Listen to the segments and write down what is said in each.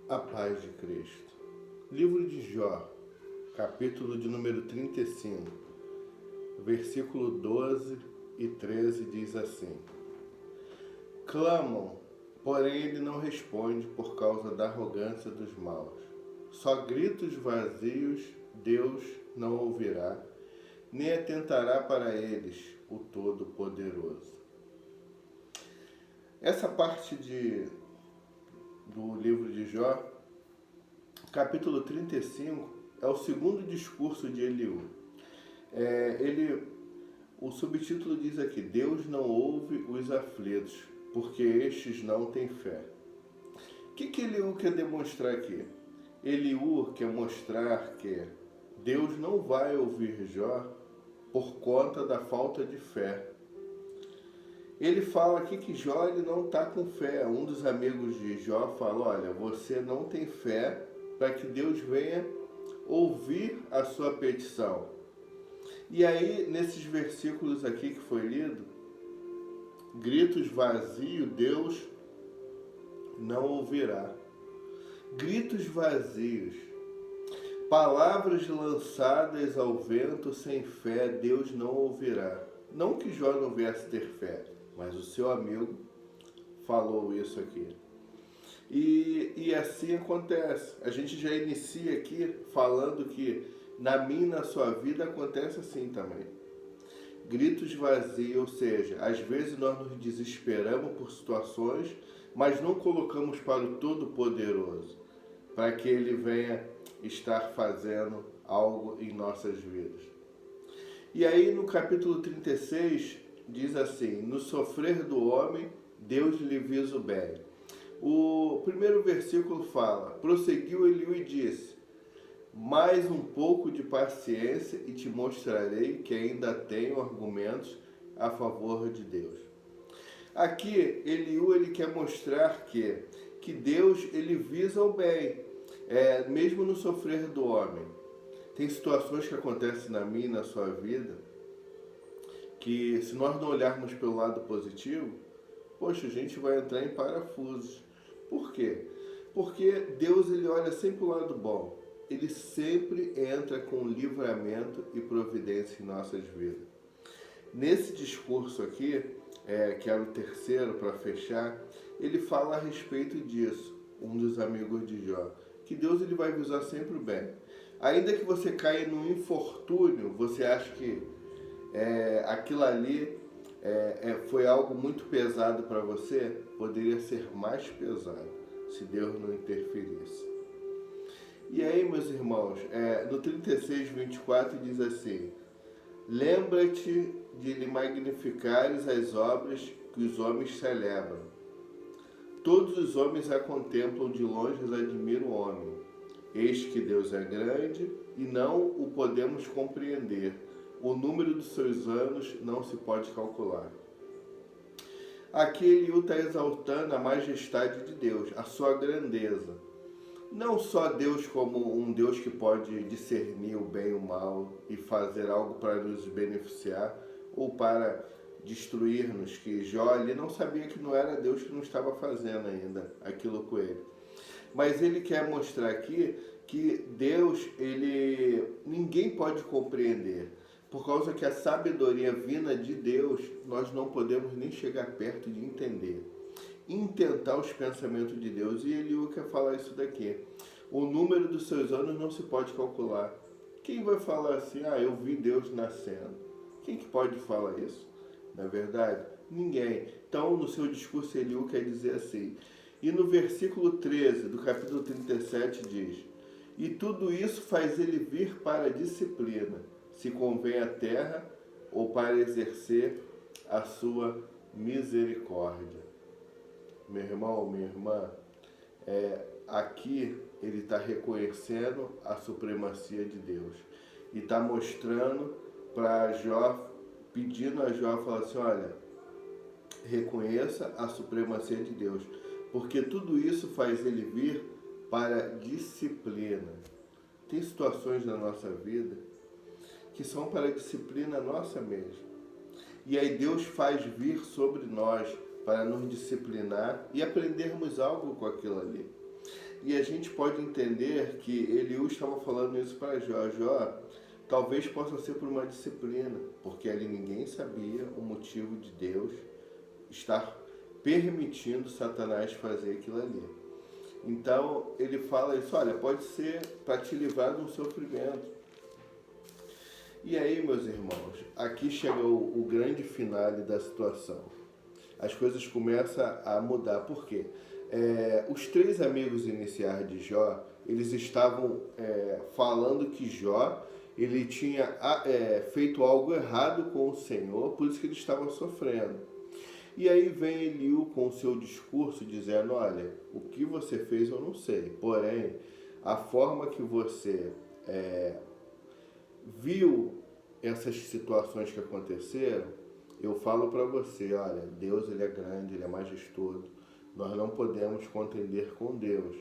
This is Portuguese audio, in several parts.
A paz de Cristo. Livro de Jó, capítulo de número 35, versículo 12 e 13 diz assim: Clamam, porém ele não responde por causa da arrogância dos maus. Só gritos vazios Deus não ouvirá, nem atentará para eles o Todo-Poderoso. Essa parte do livro de Jó, capítulo 35, é o segundo discurso de Eliú. O subtítulo diz aqui: Deus não ouve os aflitos, porque estes não têm fé. O que Eliú quer demonstrar aqui? Eliú quer mostrar que Deus não vai ouvir Jó por conta da falta de fé. Ele fala aqui que Jó ele não está com fé. Um dos amigos de Jó fala: olha, você não tem fé para que Deus venha ouvir a sua petição. E aí, nesses versículos aqui que foi lido, gritos vazios Deus não ouvirá. Gritos vazios, palavras lançadas ao vento sem fé, Deus não ouvirá. Não que Jó não viesse ter fé, mas o seu amigo falou isso aqui. E assim acontece. A gente já inicia aqui falando que na minha e na sua vida acontece assim também. Gritos vazios, ou seja, às vezes nós nos desesperamos por situações, mas não colocamos para o Todo-Poderoso, para que Ele venha estar fazendo algo em nossas vidas. E aí no capítulo 36 diz assim: no sofrer do homem, Deus lhe visa o bem. O primeiro versículo fala: prosseguiu Eliú e disse: mais um pouco de paciência e te mostrarei que ainda tenho argumentos a favor de Deus. Aqui, Eliú ele quer mostrar que Deus ele visa o bem, mesmo no sofrer do homem. Tem situações que acontecem na minha e na sua vida que, se nós não olharmos pelo lado positivo, poxa, a gente vai entrar em parafusos. Por quê? Porque Deus ele olha sempre o lado bom. Ele sempre entra com livramento e providência em nossas vidas. Nesse discurso aqui, que era o terceiro para fechar, ele fala a respeito disso, um dos amigos de Jó, que Deus ele vai visar sempre o bem. Ainda que você caia num infortúnio, você acha que aquilo ali foi algo muito pesado para você, poderia ser mais pesado se Deus não interferisse. E aí, meus irmãos, no 36, 24 diz assim: lembra-te de lhe magnificares as obras que os homens celebram. Todos os homens a contemplam de longe, e admiram o homem. Eis que Deus é grande e não o podemos compreender. O número dos seus anos não se pode calcular. Aqui Eliú está exaltando a majestade de Deus, a sua grandeza. Não só Deus como um Deus que pode discernir o bem e o mal e fazer algo para nos beneficiar ou para destruir-nos, que Jó ele não sabia que não era Deus que não estava fazendo ainda aquilo com ele. Mas ele quer mostrar aqui que Deus, ninguém pode compreender. Por causa que a sabedoria vinda de Deus, nós não podemos nem chegar perto de entender. Intentar os pensamentos de Deus. E Eliú quer falar isso daqui: o número dos seus anos não se pode calcular. Quem vai falar assim: eu vi Deus nascendo? Quem que pode falar isso? Na verdade, ninguém. Então, no seu discurso, Eliú quer dizer assim. E no versículo 13 do capítulo 37 diz: e tudo isso faz ele vir para a disciplina, se convém à terra, ou para exercer a sua misericórdia. Meu irmão, minha irmã, aqui ele está reconhecendo a supremacia de Deus e está mostrando para Jó, pedindo a Jó, falando assim: olha, reconheça a supremacia de Deus, porque tudo isso faz ele vir para disciplina. Tem situações na nossa vida que são para disciplina nossa mesmo. E aí Deus faz vir sobre nós para nos disciplinar e aprendermos algo com aquilo ali. E a gente pode entender que Eliú estava falando isso para Jó. Jó, talvez possa ser por uma disciplina, porque ali ninguém sabia o motivo de Deus estar permitindo Satanás fazer aquilo ali. Então ele fala isso, olha, pode ser para te livrar de um sofrimento. E aí, meus irmãos, aqui chega o grande finale da situação. As coisas começam a mudar. Por quê? Os três amigos iniciais de Jó, eles estavam falando que Jó ele tinha feito algo errado com o Senhor, por isso que ele estava sofrendo. E aí vem Eliú com o seu discurso dizendo, olha, o que você fez eu não sei, porém, a forma que você viu essas situações que aconteceram, eu falo para você, olha, Deus ele é grande, ele é majestoso, nós não podemos contender com Deus.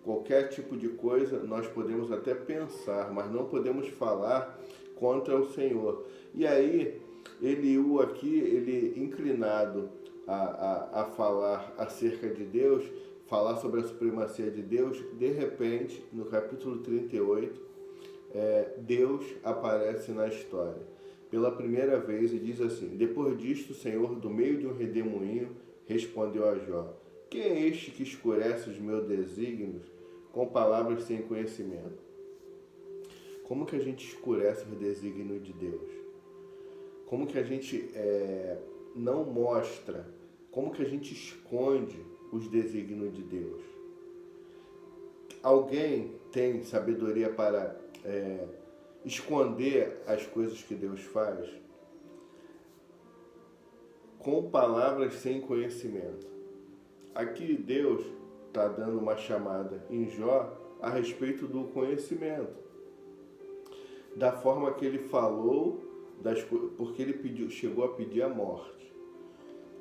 Qualquer tipo de coisa nós podemos até pensar, mas não podemos falar contra o Senhor. E aí, Eliú aqui, ele inclinado a falar acerca de Deus, falar sobre a supremacia de Deus, de repente, no capítulo 38, Deus aparece na história. Pela primeira vez e diz assim, depois disto o Senhor, do meio de um redemoinho, respondeu a Jó, quem é este que escurece os meus desígnios com palavras sem conhecimento? Como que a gente escurece os desígnios de Deus? Como que a gente não mostra? Como que a gente esconde os desígnios de Deus? Alguém tem sabedoria para esconder as coisas que Deus faz? Com palavras sem conhecimento. Aqui Deus está dando uma chamada em Jó a respeito do conhecimento, da forma que ele falou, porque ele chegou a pedir a morte.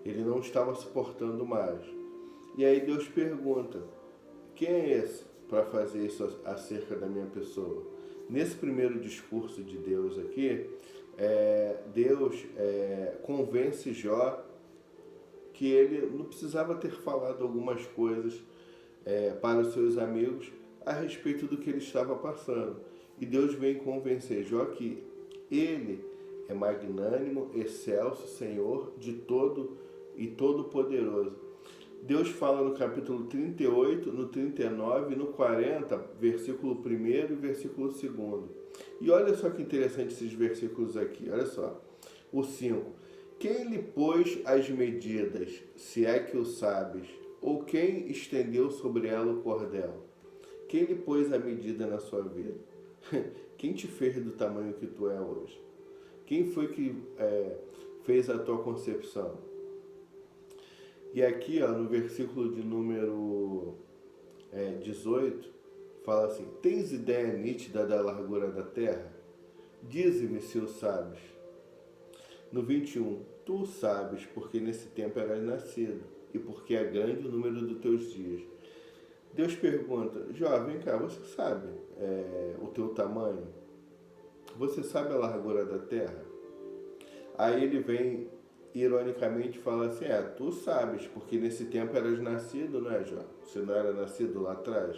Ele não estava suportando mais. E aí Deus pergunta, quem é esse para fazer isso acerca da minha pessoa? Nesse primeiro discurso de Deus aqui, Deus convence Jó que ele não precisava ter falado algumas coisas para os seus amigos a respeito do que ele estava passando. E Deus vem convencer Jó que ele é magnânimo, excelso, Senhor de todo e todo-poderoso. Deus fala no capítulo 38, no 39 e no 40, versículo 1 e versículo 2. E olha só que interessante esses versículos aqui, olha só. O 5. Quem lhe pôs as medidas, se é que o sabes, ou quem estendeu sobre ela o cordel? Quem lhe pôs a medida na sua vida? Quem te fez do tamanho que tu é hoje? Quem foi que fez a tua concepção? E aqui, ó, no versículo de número 18, fala assim, tens ideia nítida da largura da terra? Dize-me se o sabes. No 21, tu o sabes, porque nesse tempo eras nascido, e porque é grande o número dos teus dias. Deus pergunta, Jó, vem cá, você sabe o teu tamanho? Você sabe a largura da terra? Aí ele vem, ironicamente, fala assim, tu sabes, porque nesse tempo eras nascido, não é, Jó? Você não era nascido lá atrás?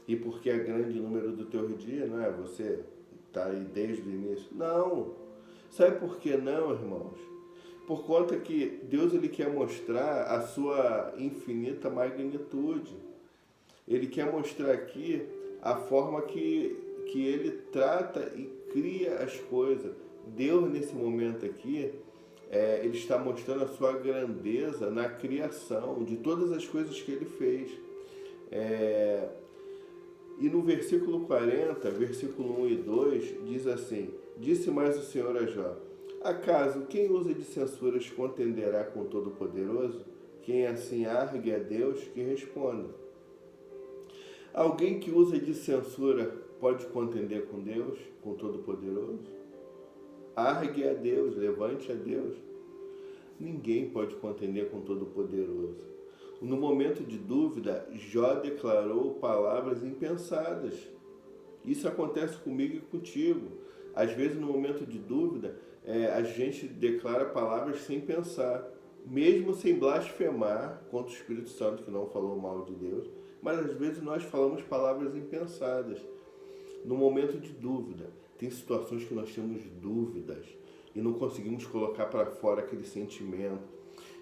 E porque é grande o número do teu dia, não é? Você está aí desde o início. Não. Sabe por que não, irmãos? Por conta que Deus ele quer mostrar a sua infinita magnitude. Ele quer mostrar aqui a forma que ele trata e cria as coisas. Deus, nesse momento aqui, ele está mostrando a sua grandeza na criação de todas as coisas que ele fez. E no versículo 40, versículo 1 e 2, diz assim, disse mais o Senhor a Jó, acaso quem usa de censuras contenderá com o Todo-Poderoso? Quem assim argue a Deus, que responda. Alguém que usa de censura pode contender com Deus, com o Todo-Poderoso? Argue a Deus, levante a Deus. Ninguém pode contender com o Todo-Poderoso. No momento de dúvida, Jó declarou palavras impensadas. Isso acontece comigo e contigo. Às vezes, no momento de dúvida, a gente declara palavras sem pensar. mesmo sem blasfemar contra o Espírito Santo, que não falou mal de Deus, mas às vezes nós falamos palavras impensadas, no momento de dúvida. Tem situações que nós temos dúvidas e não conseguimos colocar para fora aquele sentimento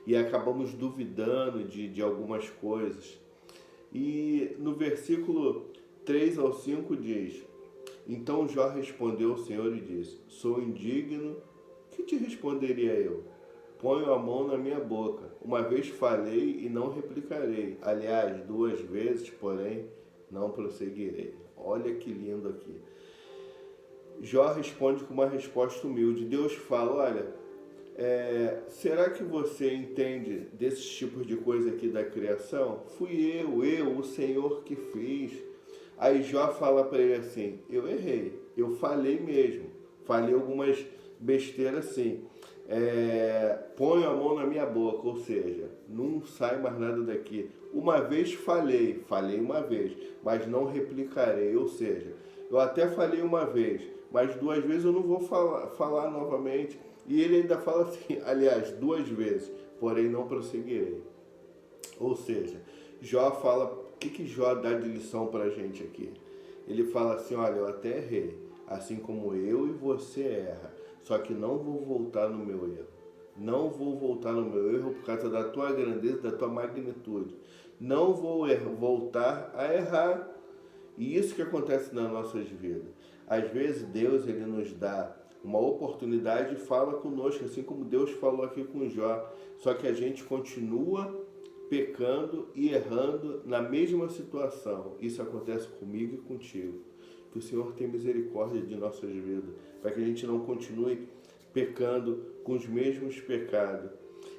e acabamos duvidando de algumas coisas. E no versículo 3 ao 5 diz: Então Jó respondeu ao Senhor e disse: Sou indigno, que te responderia eu? Ponho a mão na minha boca. Uma vez falei e não replicarei. Aliás, 2 vezes, porém, não prosseguirei. Olha que lindo aqui. Jó responde com uma resposta humilde. Deus fala: olha, será que você entende desses tipos de coisa aqui da criação? Fui eu, o Senhor que fiz. Aí Jó fala para ele assim: eu errei, eu falei mesmo, falei algumas besteiras assim. Ponho a mão na minha boca, ou seja, não sai mais nada daqui. Uma vez falei uma vez, mas não replicarei, ou seja, eu até falei uma vez, mas 2 vezes eu não vou falar novamente. E ele ainda fala assim, aliás, 2 vezes, porém não prosseguirei. Ou seja, Jó fala, o que Jó dá de lição para a gente aqui? Ele fala assim: olha, eu até errei, assim como eu e você erra, só que não vou voltar no meu erro. Não vou voltar no meu erro por causa da tua grandeza, da tua magnitude. Não vou voltar a errar. E isso que acontece nas nossas vidas. Às vezes Deus ele nos dá uma oportunidade e fala conosco, assim como Deus falou aqui com Jó. Só que a gente continua pecando e errando na mesma situação. Isso acontece comigo e contigo. Que o Senhor tenha misericórdia de nossas vidas, para que a gente não continue pecando com os mesmos pecados.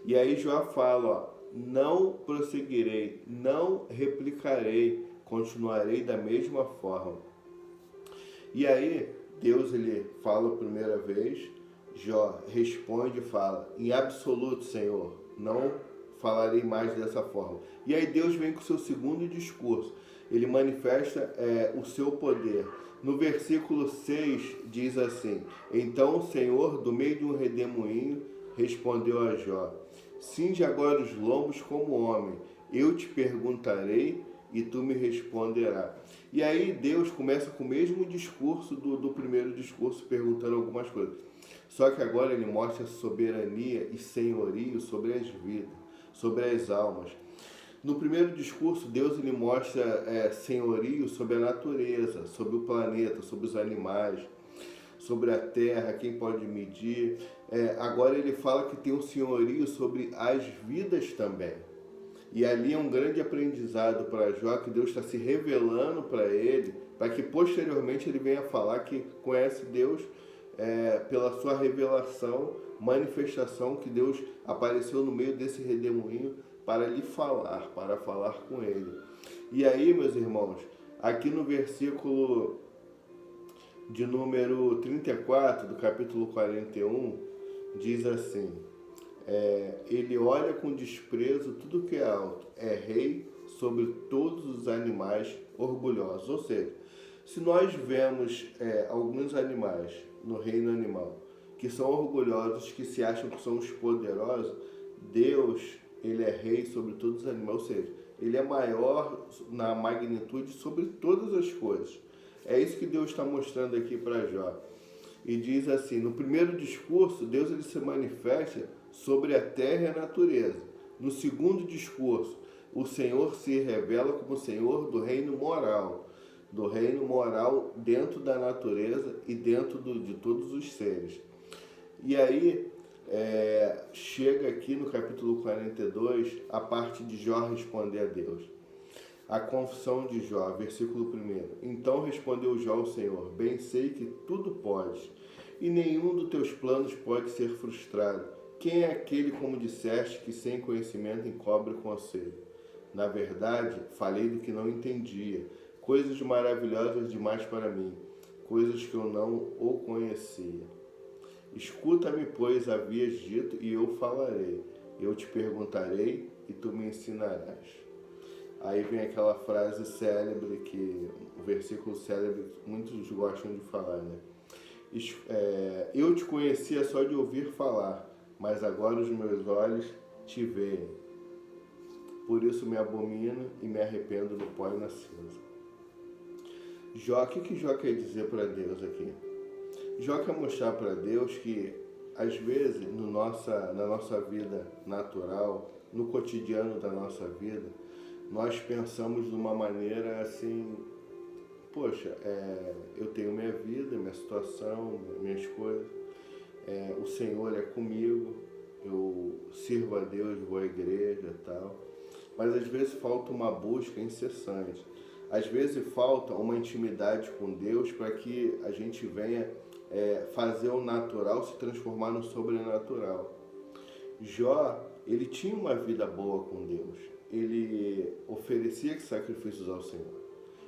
E aí Jó fala, ó, não prosseguirei, não replicarei, continuarei da mesma forma. E aí Deus ele fala a primeira vez, Jó responde e fala: em absoluto, Senhor, não falarei mais dessa forma. E aí Deus vem com o seu segundo discurso, ele manifesta o seu poder. No versículo 6 diz assim: então o Senhor, do meio de um redemoinho, respondeu a Jó: cinge agora os lombos como homem, eu te perguntarei e tu me responderás. E aí Deus começa com o mesmo discurso do primeiro discurso, perguntando algumas coisas. Só que agora ele mostra soberania e senhorio sobre as vidas, sobre as almas. No primeiro discurso, Deus ele mostra senhorio sobre a natureza, sobre o planeta, sobre os animais, sobre a terra, quem pode medir. Agora ele fala que tem um senhorio sobre as vidas também. E ali é um grande aprendizado para Jó, que Deus está se revelando para ele, para que posteriormente ele venha falar que conhece Deus pela sua revelação, manifestação, que Deus apareceu no meio desse redemoinho para lhe falar, para falar com ele. E aí, meus irmãos, aqui no versículo de número 34 do capítulo 41, diz assim: ele olha com desprezo tudo que é alto, é rei sobre todos os animais orgulhosos. Ou seja, se nós vemos alguns animais no reino animal que são orgulhosos, que se acham que são os poderosos, Deus, ele é rei sobre todos os animais, ou seja, ele é maior na magnitude sobre todas as coisas. É isso que Deus está mostrando aqui para Jó. E diz assim, no primeiro discurso, Deus ele se manifesta sobre a terra e a natureza. No segundo discurso, o Senhor se revela como Senhor do reino moral dentro da natureza e dentro de todos os seres. E aí, chega aqui no capítulo 42, a parte de Jó responder a Deus. A confissão de Jó, versículo 1. Então respondeu Jó ao Senhor: bem sei que tudo podes, e nenhum dos teus planos pode ser frustrado. Quem é aquele, como disseste, que sem conhecimento encobre o conselho? Na verdade, falei do que não entendia, coisas maravilhosas demais para mim, coisas que eu não o conhecia. Escuta-me, pois, havias dito, e eu falarei. Eu te perguntarei, e tu me ensinarás. Aí vem aquela frase célebre, o versículo célebre que muitos gostam de falar, né? Eu te conhecia só de ouvir falar, mas agora os meus olhos te veem. Por isso me abomino e me arrependo no pó e na cinza. Jó, o que Jó quer dizer para Deus aqui? Jó quer mostrar para Deus que, às vezes, na nossa vida natural, no cotidiano da nossa vida, nós pensamos de uma maneira assim, poxa, eu tenho minha vida, minha situação, minhas coisas, o Senhor é comigo, eu sirvo a Deus, vou à igreja e tal, mas às vezes falta uma busca incessante, às vezes falta uma intimidade com Deus para que a gente venha fazer o natural se transformar no sobrenatural. Jó, ele tinha uma vida boa com Deus, ele oferecia sacrifícios ao Senhor,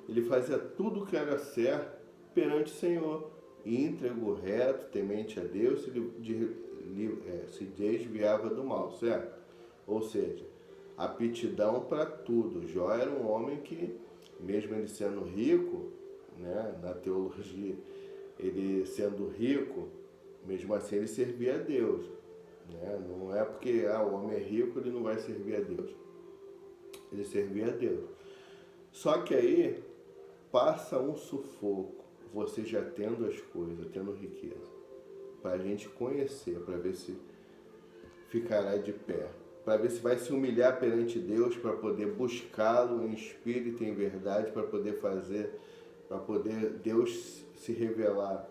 ele fazia tudo o que era certo perante o Senhor, e íntegro, reto, temente a Deus, se desviava do mal, certo? Ou seja, aptidão para tudo. Jó era um homem que, mesmo ele sendo rico, né, na teologia, ele sendo rico, mesmo assim ele servia a Deus. Né? Não é porque o homem é rico, ele não vai servir a Deus. Ele servia a Deus. Só que aí passa um sufoco, você já tendo as coisas, tendo riqueza, para a gente conhecer, para ver se ficará de pé, para ver se vai se humilhar perante Deus, para poder buscá-lo em espírito e em verdade, para poder Deus se revelar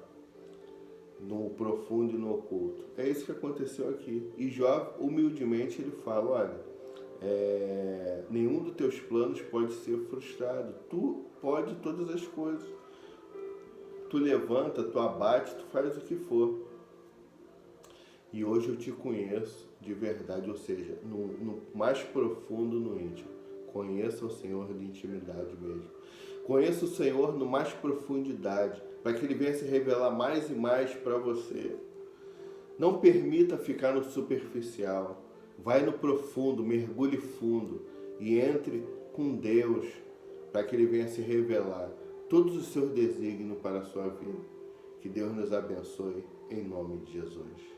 no profundo e no oculto. É isso que aconteceu aqui. E Jó, humildemente, ele fala, olha, nenhum dos teus planos pode ser frustrado. Tu pode todas as coisas. Tu levanta, tu abate, tu faz o que for. E hoje eu te conheço de verdade, ou seja, no mais profundo, no íntimo. Conheça o Senhor de intimidade mesmo. Conheça o Senhor no mais profundidade, para que Ele venha se revelar mais e mais para você. Não permita ficar no superficial. Vai no profundo, mergulhe fundo e entre com Deus, para que Ele venha se revelar todos os seus desígnios para a sua vida. Que Deus nos abençoe, em nome de Jesus.